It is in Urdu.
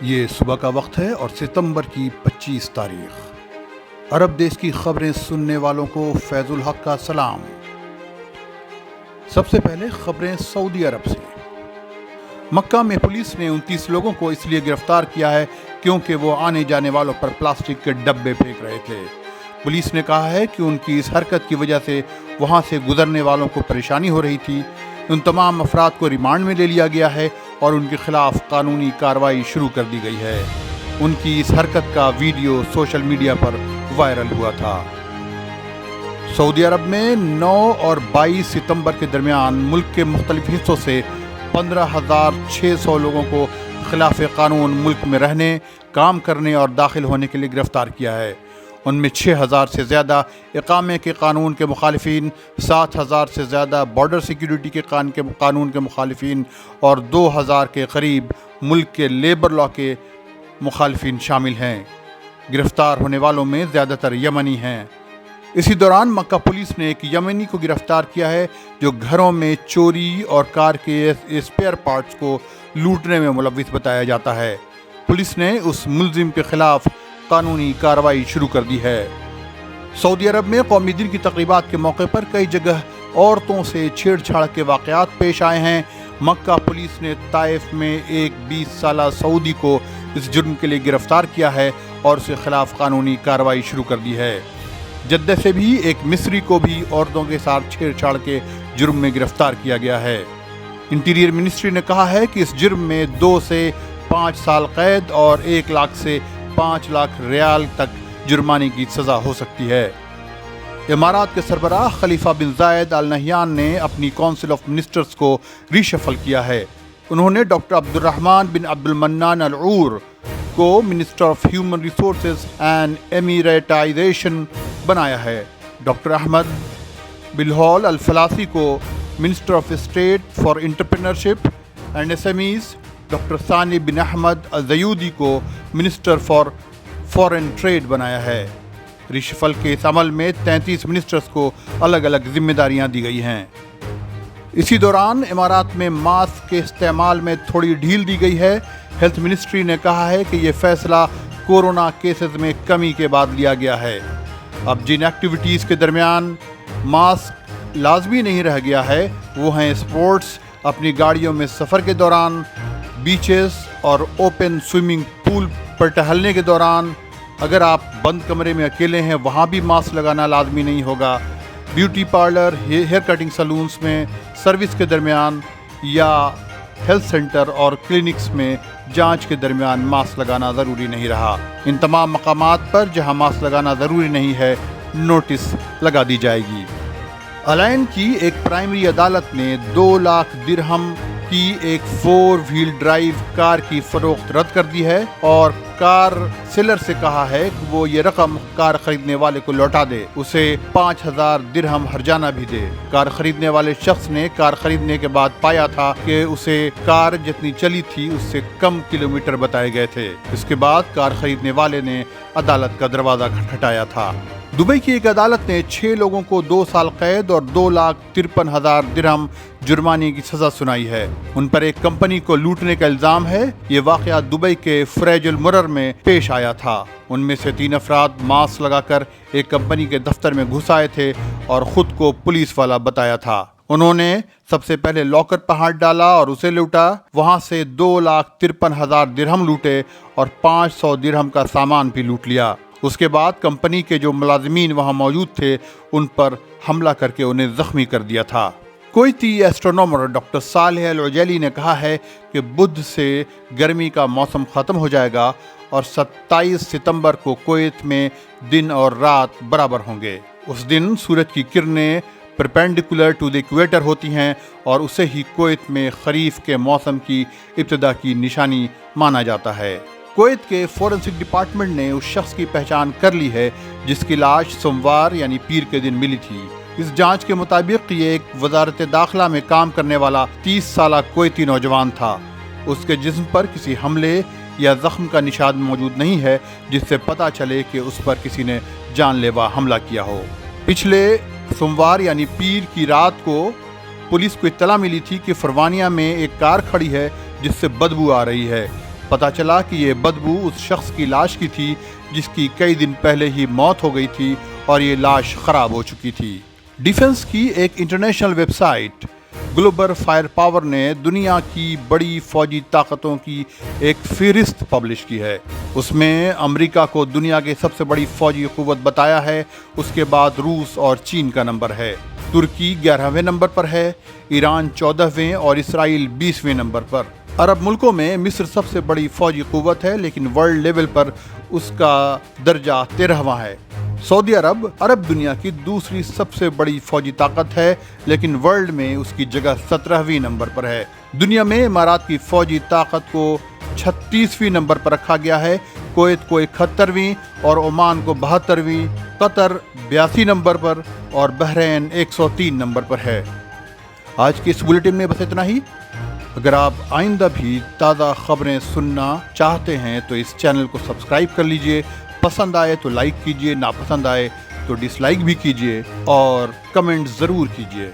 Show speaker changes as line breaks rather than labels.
یہ صبح کا وقت ہے اور ستمبر کی 25 تاریخ۔ عرب دیش کی خبریں سننے والوں کو فیض الحق کا سلام۔ سب سے پہلے خبریں سعودی عرب سے۔ مکہ میں پولیس نے 29 لوگوں کو اس لیے گرفتار کیا ہے کیونکہ وہ آنے جانے والوں پر پلاسٹک کے ڈبے پھینک رہے تھے۔ پولیس نے کہا ہے کہ ان کی اس حرکت کی وجہ سے وہاں سے گزرنے والوں کو پریشانی ہو رہی تھی۔ ان تمام افراد کو ریمانڈ میں لے لیا گیا ہے اور ان کے خلاف قانونی کارروائی شروع کر دی گئی ہے۔ ان کی اس حرکت کا ویڈیو سوشل میڈیا پر وائرل ہوا تھا۔ سعودی عرب میں 9 اور 22 ستمبر کے درمیان ملک کے مختلف حصوں سے 15,600 لوگوں کو خلاف قانون ملک میں رہنے، کام کرنے اور داخل ہونے کے لیے گرفتار کیا ہے۔ ان میں 6,000 سے زیادہ اقامے کے قانون کے مخالفین، 7,000 سے زیادہ بارڈر سیکیورٹی کے قانون کے مخالفین اور 2,000 کے قریب ملک کے لیبر لا کے مخالفین شامل ہیں۔ گرفتار ہونے والوں میں زیادہ تر یمنی ہیں۔ اسی دوران مکہ پولیس نے ایک یمنی کو گرفتار کیا ہے جو گھروں میں چوری اور کار کے اسپیئر پارٹس کو لوٹنے میں ملوث بتایا جاتا ہے۔ پولیس نے اس ملزم کے خلاف قانونی کارروائی شروع کر دی ہے۔ سعودی عرب میں قومی دن کی تقریبات کے موقع پر کئی جگہ عورتوں سے چھیڑ چھاڑ کے واقعات پیش آئے ہیں۔ مکہ پولیس نے طائف میں ایک 20 سالہ سعودی کو اس جرم کے لیے گرفتار کیا ہے اور اس کے خلاف قانونی کارروائی شروع کر دی ہے۔ جدہ سے بھی ایک مصری کو بھی عورتوں کے ساتھ چھیڑ چھاڑ کے جرم میں گرفتار کیا گیا ہے۔ انٹیریئر منسٹری نے کہا ہے کہ اس جرم میں 2 سے 5 سال قید اور 1 لاکھ سے 5 لاکھ ریال تک جرمانے کی سزا ہو سکتی ہے۔ امارات کے سربراہ خلیفہ بن زائد آل نہیان نے اپنی کونسل آف منسٹرز کو ری شفل کیا ہے۔ انہوں نے ڈاکٹر عبد الرحمن بن عبد المنان العور کو minister of human resources and Emiratisation بنایا ہے۔ ڈاکٹر احمد بلہول الفلاسی کو minister of state for entrepreneurship and SMEs, doctor Thani bin Ahmad الزیودی کو منسٹر فار فورن ٹریڈ بنایا ہے۔ ریشفل کے اس عمل میں 33 منسٹرز کو الگ الگ ذمہ داریاں دی گئی ہیں۔ اسی دوران امارات میں ماسک کے استعمال میں تھوڑی ڈھیل دی گئی ہے۔ ہیلتھ منسٹری نے کہا ہے کہ یہ فیصلہ کورونا کیسز میں کمی کے بعد لیا گیا ہے۔ اب جن ایکٹیویٹیز کے درمیان ماسک لازمی نہیں رہ گیا ہے وہ ہیں اسپورٹس، اپنی گاڑیوں میں سفر کے دوران، بیچز اور اوپن سوئمنگ پول پر ٹہلنے کے دوران۔ اگر آپ بند کمرے میں اکیلے ہیں وہاں بھی ماسک لگانا لازمی نہیں ہوگا۔ بیوٹی پارلر، ہیئر کٹنگ سیلونز میں سروس کے درمیان یا ہیلتھ سینٹر اور کلینکس میں جانچ کے درمیان ماسک لگانا ضروری نہیں رہا۔ ان تمام مقامات پر جہاں ماسک لگانا ضروری نہیں ہے نوٹس لگا دی جائے گی۔ الائن کی ایک پرائمری عدالت نے 2 لاکھ درہم کی ایک 4 وہیل ڈرائیو کار کی فروخت رد کر دی ہے اور کار سیلر سے کہا ہے کہ وہ یہ رقم کار خریدنے والے کو لوٹا دے، اسے 5,000 درہم ہرجانہ بھی دے۔ کار خریدنے والے شخص نے کار خریدنے کے بعد پایا تھا کہ اسے کار جتنی چلی تھی اس سے کم کلومیٹر بتائے گئے تھے۔ اس کے بعد کار خریدنے والے نے عدالت کا دروازہ کھٹکھٹایا تھا۔ دبئی کی ایک عدالت نے 6 لوگوں کو 2 سال قید اور 2,53,000 درہم جرمانے کی سزا سنائی ہے۔ ان پر ایک کمپنی کو لوٹنے کا الزام ہے۔ یہ واقعہ دبئی کے فریج المرر میں پیش آیا تھا۔ ان میں سے 3 افراد ماسک لگا کر ایک کمپنی کے دفتر میں گھس آئے تھے اور خود کو پولیس والا بتایا تھا۔ انہوں نے سب سے پہلے لاکر پر ہاتھ ڈالا اور اسے لوٹا۔ وہاں سے 2,53,000 درہم لوٹے اور 500 درہم کا سامان بھی لوٹ لیا۔ اس کے بعد کمپنی کے جو ملازمین وہاں موجود تھے ان پر حملہ کر کے انہیں زخمی کر دیا تھا۔ کویتی ایسٹرونومر ڈاکٹر صالح العجیلی نے کہا ہے کہ بدھ سے گرمی کا موسم ختم ہو جائے گا اور 27 ستمبر کو کویت میں دن اور رات برابر ہوں گے۔ اس دن سورج کی کرنیں پرپینڈیکولر ٹو دی ایکویٹر ہوتی ہیں اور اسے ہی کویت میں خریف کے موسم کی ابتدا کی نشانی مانا جاتا ہے۔ کویت کے فورنسک ڈپارٹمنٹ نے اس شخص کی پہچان کر لی ہے جس کی لاش سوموار یعنی پیر کے دن ملی تھی۔ اس جانچ کے مطابق یہ ایک وزارت داخلہ میں کام کرنے والا 30 سالہ کویتی نوجوان تھا۔ اس کے جسم پر کسی حملے یا زخم کا نشان موجود نہیں ہے جس سے پتہ چلے کہ اس پر کسی نے جان لیوا حملہ کیا ہو۔ پچھلے سوموار یعنی پیر کی رات کو پولیس کو اطلاع ملی تھی کہ فروانیہ میں ایک کار کھڑی ہے جس سے بدبو آ رہی ہے۔ پتہ چلا کہ یہ بدبو اس شخص کی لاش کی تھی جس کی کئی دن پہلے ہی موت ہو گئی تھی اور یہ لاش خراب ہو چکی تھی۔ ڈیفنس کی ایک international website Global Firepower نے دنیا کی بڑی فوجی طاقتوں کی ایک فہرست پبلش کی ہے۔ اس میں امریکہ کو دنیا کے سب سے بڑی فوجی قوت بتایا ہے، اس کے بعد روس اور چین کا نمبر ہے۔ ترکی 11ویں نمبر پر ہے، ایران 14ویں اور اسرائیل 20ویں نمبر پر۔ عرب ملکوں میں مصر سب سے بڑی فوجی قوت ہے، لیکن ورلڈ لیول پر اس کا درجہ 13واں ہے۔ سعودی عرب دنیا کی دوسری سب سے بڑی فوجی طاقت ہے، لیکن ورلڈ میں اس کی جگہ 17ویں نمبر پر ہے۔ دنیا میں امارات کی فوجی طاقت کو 36ویں نمبر پر رکھا گیا ہے، کویت کو 71ویں اور عمان کو 72ویں، قطر 82 نمبر پر اور بحرین 103 نمبر پر ہے۔ آج کے اس بلیٹن میں بس اتنا ہی۔ اگر آپ آئندہ بھی تازہ خبریں سننا چاہتے ہیں تو اس چینل کو سبسکرائب کر لیجئے، پسند آئے تو لائک کیجئے، ناپسند آئے تو ڈس لائک بھی کیجئے اور کمنٹ ضرور کیجئے۔